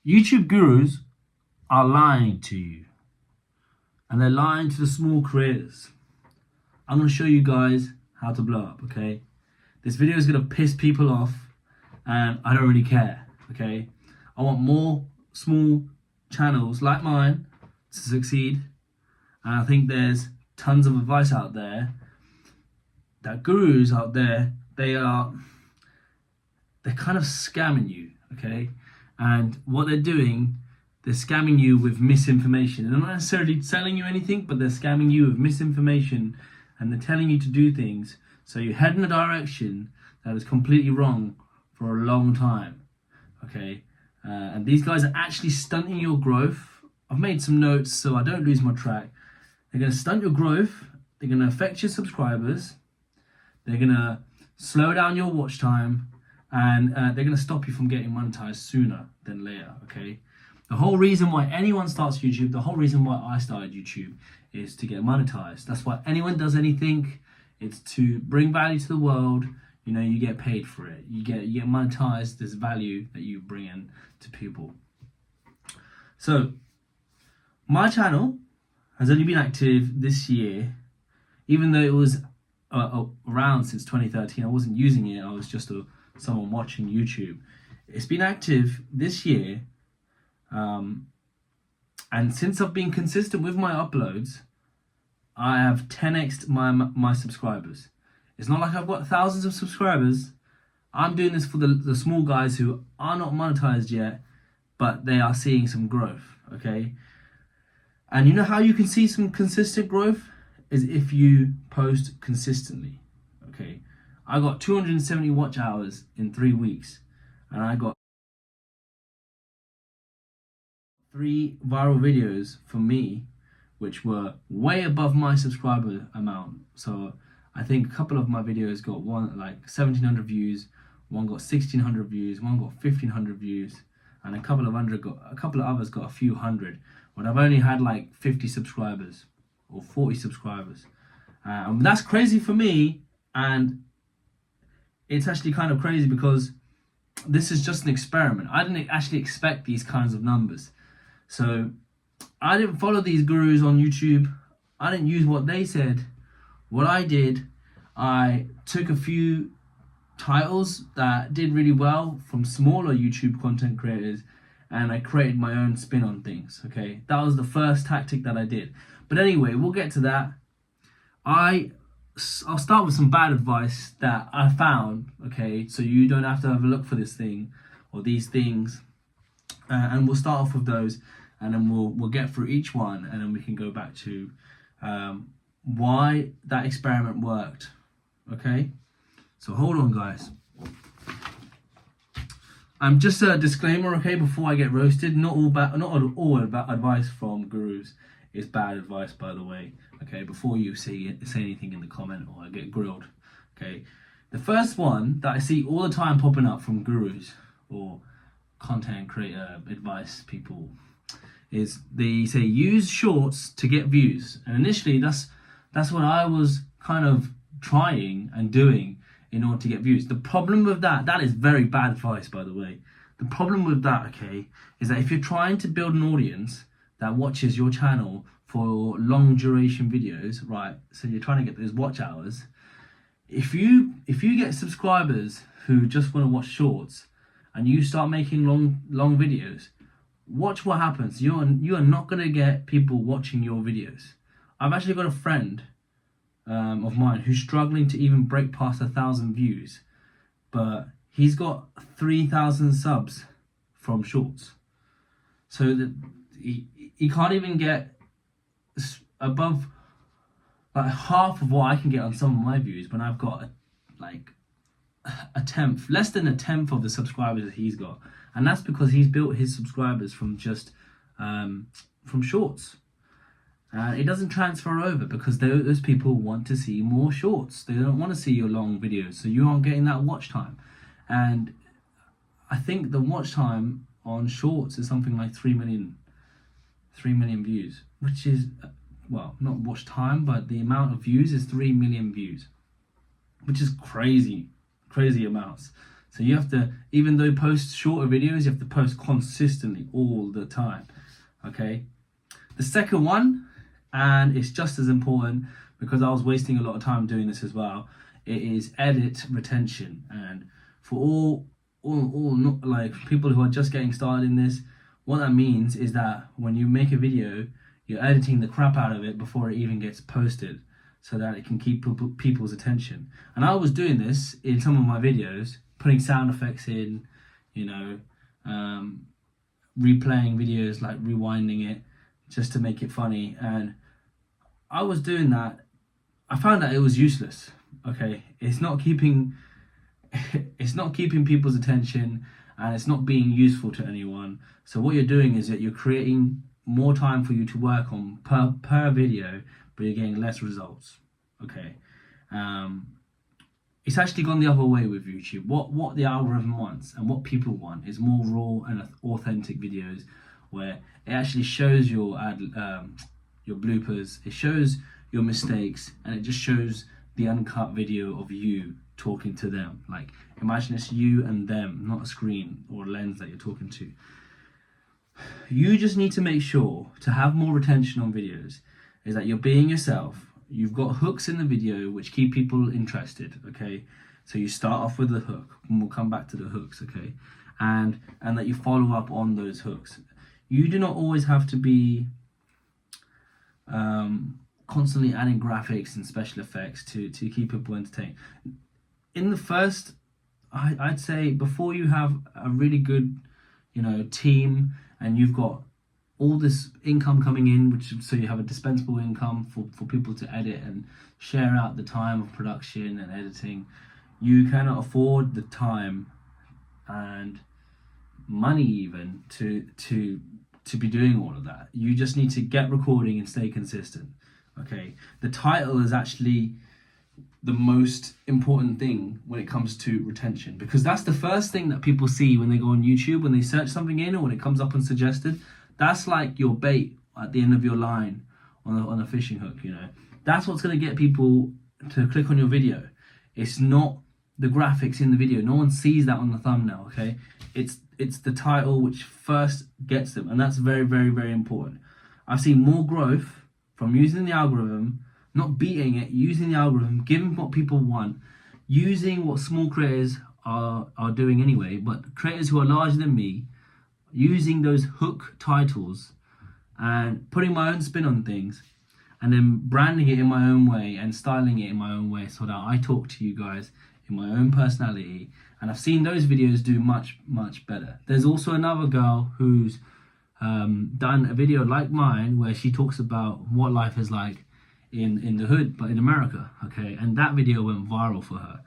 YouTube gurus are lying to you, and they're lying to the small creators. I'm going to show you guys how to blow up, okay? This video is going to piss people off, and I don't really care, okay? I want more small channels like mine to succeed, and I think there's tons of advice out there that gurus out there, they're kind of scamming you, okay? And what they're doing, they're scamming you with misinformation. They're not necessarily selling you anything, but they're scamming you with misinformation, and they're telling you to do things so you head in a direction that is completely wrong for a long time, okay? And these guys are actually stunting your growth. I've made some notes so I don't lose my track. They're going to stunt your growth. They're going to affect your subscribers. They're going to slow down your watch time, and they're going to stop you from getting monetized sooner than later, okay? The whole reason why anyone starts YouTube, the whole reason why I started YouTube is to get monetized. That's why anyone does anything. It's to bring value to the world. You know, you get paid for it. You get monetized. There's value that you bring in to people. So, my channel has only been active this year, even though it was around since 2013. I wasn't using it. I was just someone watching YouTube. It's been active this year, and since I've been consistent with my uploads, I have 10x'd my subscribers. It's not like I've got thousands of subscribers. I'm doing this for the small guys who are not monetized yet, but they are seeing some growth, okay? And you know how you can see some consistent growth? Is if you post consistently, okay? I got 270 watch hours in 3 weeks, and I got 3 viral videos for me, which were way above my subscriber amount. So I think a couple of my videos got 1,700 views, one got 1,600 views, one got 1,500 views, and a couple of others got a few hundred. But I've only had like 50 subscribers or 40 subscribers. That's crazy for me, and it's actually kind of crazy because this is just an experiment. I didn't actually expect these kinds of numbers. So I didn't follow these gurus on YouTube. I didn't use what they said. What I did, I took a few titles that did really well from smaller YouTube content creators, and I created my own spin on things, okay? That was the first tactic that I did. But anyway, we'll get to that. I'll start with some bad advice that I found, okay? So you don't have to have a look for this thing or these things. And we'll start off with those, and then we'll get through each one, and then we can go back to why that experiment worked, okay? So hold on, guys. Just a disclaimer, okay, before I get roasted. Not all advice from gurus is bad advice, by the way, okay? Before you say anything in the comment or I get grilled, okay? The first one that I see all the time popping up from gurus or content creator advice people is they say use shorts to get views. And initially that's what I was kind of trying and doing in order to get views. The problem with that is very bad advice, by the way. The problem with that, okay, is that if you're trying to build an audience that watches your channel for long duration videos, right, so you're trying to get those watch hours, if you get subscribers who just want to watch shorts and you start making long videos, watch what happens. You are not going to get people watching your videos. I've actually got a friend of mine who's struggling to even break past 1,000 views, but he's got 3,000 subs from shorts. So that he can't even get above like half of what I can get on some of my views when I've got less than a tenth of the subscribers that he's got. And that's because he's built his subscribers from just from shorts. It doesn't transfer over because those people want to see more shorts. They don't want to see your long videos, so you aren't getting that watch time. And I think the watch time on shorts is something like 3 million views, which is, well, not watch time, but the amount of views is 3 million views, which is crazy amounts. So you have to, even though post shorter videos, you have to post consistently all the time. Okay. The second one, and it's just as important because I was wasting a lot of time doing this as well, it is edit retention. And for all not like people who are just getting started in this, what that means is that when you make a video, you're editing the crap out of it before it even gets posted, so that it can keep people's attention. And I was doing this in some of my videos, putting sound effects in, you know, replaying videos, like rewinding it just to make it funny. And I was doing that. I found that it was useless. Okay, it's not keeping people's attention, and it's not being useful to anyone. So what you're doing is that you're creating more time for you to work on per video, but you're getting less results. Okay. It's actually gone the other way with YouTube. What the algorithm wants and what people want is more raw and authentic videos, where it actually shows your bloopers, it shows your mistakes, and it just shows the uncut video of you talking to them. Like, imagine it's you and them, not a screen or a lens that you're talking to. You just need to make sure to have more retention on videos is that you're being yourself. You've got hooks in the video which keep people interested, okay? So you start off with the hook, and we'll come back to the hooks, okay? And that you follow up on those hooks. You do not always have to be constantly adding graphics and special effects to keep people entertained. In the first, I'd say before you have a really good, team, and you've got all this income coming in, so you have a dispensable income for people to edit and share out the time of production and editing, you cannot afford the time and money even to be doing all of that. You just need to get recording and stay consistent. Okay, the title is actually the most important thing when it comes to retention, because that's the first thing that people see when they go on YouTube, when they search something in, or when it comes up on suggested. That's like your bait at the end of your line on a fishing hook. That's what's going to get people to click on your video. It's not the graphics in the video. No one sees that on the thumbnail. Okay, it's the title which first gets them, and that's very, very, very important. I've seen more growth from using the algorithm, not beating it, using the algorithm, giving what people want, using what small creators are doing anyway, but creators who are larger than me, using those hook titles and putting my own spin on things, and then branding it in my own way and styling it in my own way so that I talk to you guys in my own personality. And I've seen those videos do much, much better. There's also another girl who's done a video like mine where she talks about what life is like in the hood, but in America, okay? And that video went viral for her.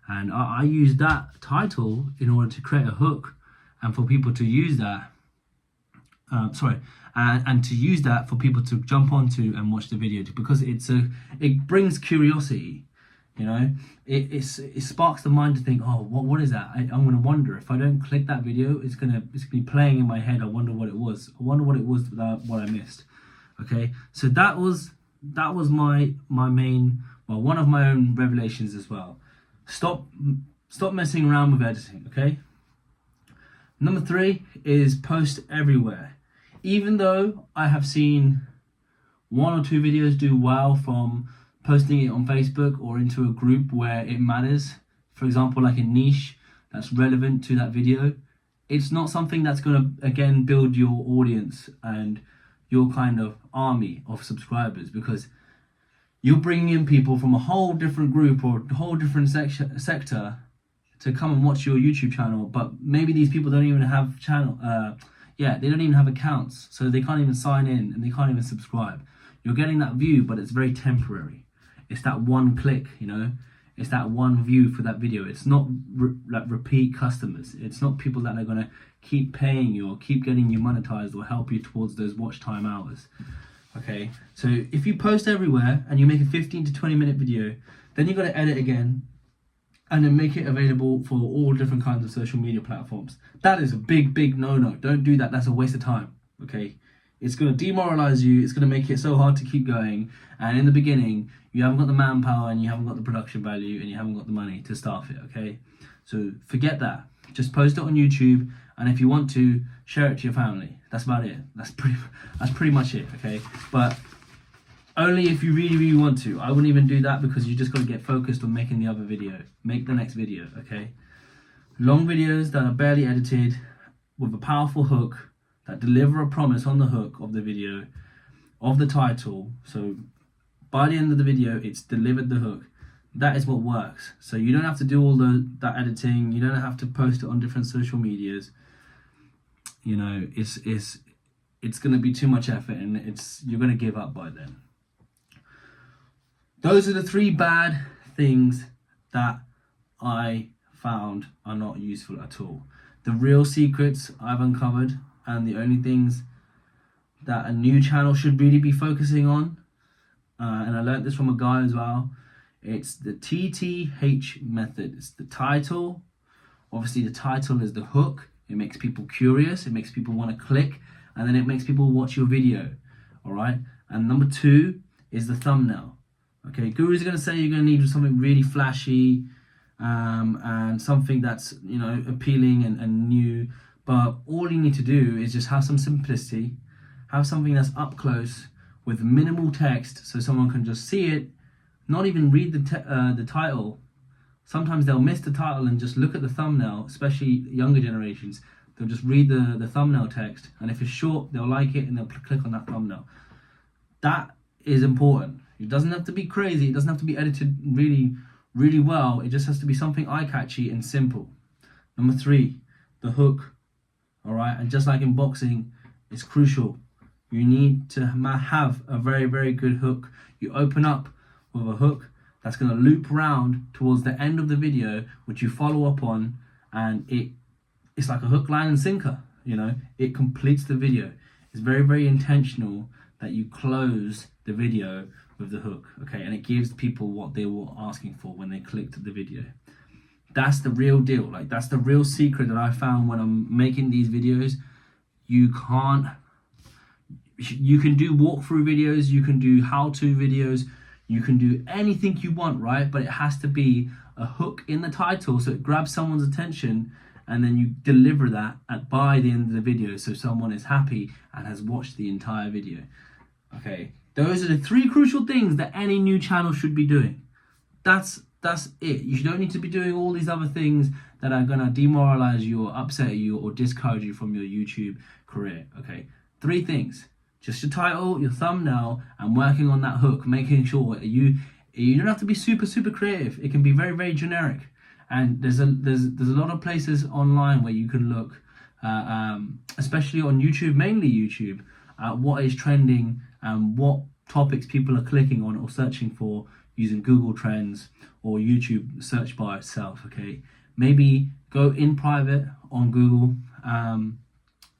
And I used that title in order to create a hook and for people to use that, and to use that for people to jump onto and watch the video, because it brings curiosity. It sparks the mind to think, oh, what is that? I'm going to wonder. If I don't click that video, it's gonna be playing in my head. I wonder what it was. What I missed. Okay, so that was my main, one of my own revelations as well. Stop messing around with editing. Okay. Number 3 is post everywhere. Even though I have seen 1 or 2 videos do well from posting it on Facebook or into a group where it matters, for example, like a niche that's relevant to that video, it's not something that's going to, again, build your audience and your kind of army of subscribers, because you're bringing in people from a whole different group or a whole different sector to come and watch your YouTube channel, but maybe these people don't even have they don't even have accounts, so they can't even sign in and they can't even subscribe. You're getting that view, but it's very temporary. It's that one click, it's that one view for that video. It's not repeat customers. It's not people that are going to keep paying you or keep getting you monetized or help you towards those watch time hours. Okay, so if you post everywhere and you make a 15 to 20 minute video, then you've got to edit again and then make it available for all different kinds of social media platforms. That is a big, big no-no. Don't do that. That's a waste of time. Okay, It's going to demoralize you. It's going to make it so hard to keep going. And in the beginning, you haven't got the manpower and you haven't got the production value and you haven't got the money to staff it, okay? So forget that. Just post it on YouTube, and if you want to, share it to your family. That's about it. That's pretty much it, okay? But only if you really, really want to. I wouldn't even do that because you just got to get focused on making the other video. Make the next video, okay? Long videos that are barely edited with a powerful hook that deliver a promise on the hook of the video, of the title. So by the end of the video, it's delivered the hook. That is what works. So you don't have to do all that editing. You don't have to post it on different social medias. You know, it's going to be too much effort, and you're going to give up by then. Those are the 3 bad things that I found are not useful at all. The real secrets I've uncovered, and the only things that a new channel should really be focusing on, and I learned this from a guy as well, it's the TTH method. It's the title. Obviously, the title is the hook. It makes people curious. It makes people want to click, and then it makes people watch your video. All right. And number 2 is the thumbnail. Okay, Guru's going to say you're going to need something really flashy, and something that's, you know, appealing and new. But all you need to do is just have some simplicity, have something that's up close with minimal text, so someone can just see it, not even read the title. Sometimes they'll miss the title and just look at the thumbnail, especially younger generations. They'll just read the thumbnail text, and if it's short, they'll like it and they'll click on that thumbnail. That is important. It doesn't have to be crazy. It doesn't have to be edited really, really well. It just has to be something eye-catchy and simple. Number 3, the hook. All right, and just like in boxing, it's crucial. You need to have a very, very good hook. You open up with a hook that's going to loop round towards the end of the video, which you follow up on, and it's like a hook, line, and sinker. You know, it completes the video. It's very, very intentional that you close the video with the hook, okay, and it gives people what they were asking for when they clicked the video. That's the real deal. Like, that's the real secret that I found when I'm making these videos. You can do walkthrough videos, you can do how-to videos, you can do anything you want, right? But it has to be a hook in the title so it grabs someone's attention, and then you deliver that by the end of the video so someone is happy and has watched the entire video. Okay, those are the 3 crucial things that any new channel should be doing. That's it. You don't need to be doing all these other things that are going to demoralize you or upset you or discourage you from your YouTube career. Okay, 3 things. Just your title, your thumbnail, and working on that hook, making sure that you don't have to be super, super creative. It can be very, very generic. And there's a lot of places online where you can look, especially on YouTube, mainly YouTube, at what is trending and what topics people are clicking on or searching for using Google Trends or YouTube search bar itself. Okay, maybe go in private on Google,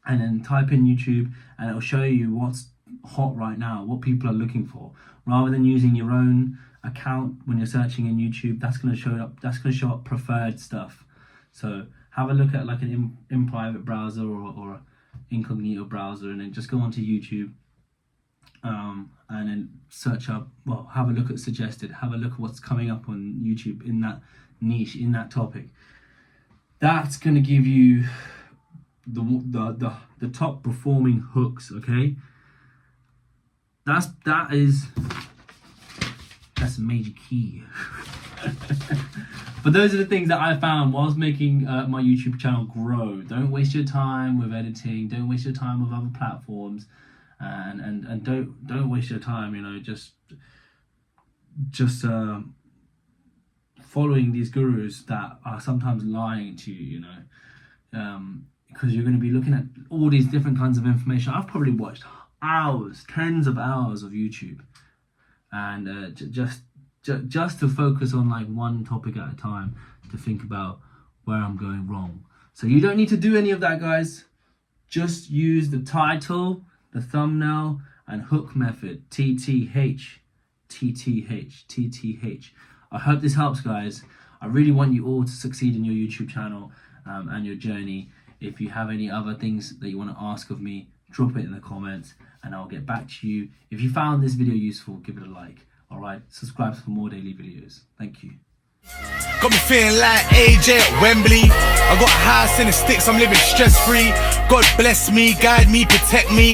and then type in YouTube, and it'll show you what's hot right now, what people are looking for, rather than using your own account when you're searching in YouTube. That's going to show up preferred stuff. So have a look at like an in private browser or incognito browser, and then just go onto YouTube, and then search up, well, have a look at suggested, have a look at what's coming up on YouTube in that niche, in that topic. That's going to give you the top performing hooks. Okay, that's a major key. But those are the things that I found whilst making my YouTube channel grow. Don't waste your time with editing. Don't waste your time with other platforms, and don't waste your time. You know, just following these gurus that are sometimes lying to you. You know, because you're going to be looking at all these different kinds of information. I've probably watched hours, tens of hours of YouTube, and just to focus on like one topic at a time, to think about where I'm going wrong. So you don't need to do any of that, guys. Just use the title, the thumbnail, and hook method. TTH. I hope this helps, guys. I really want you all to succeed in your YouTube channel and your journey. If you have any other things that you want to ask of me, drop it in the comments and I'll get back to you. If you found this video useful, give it a like. Alright, subscribe for more daily videos. Thank you. Got me feeling like AJ at Wembley. I got a house in the sticks, I'm living stress free. God bless me, guide me, protect me.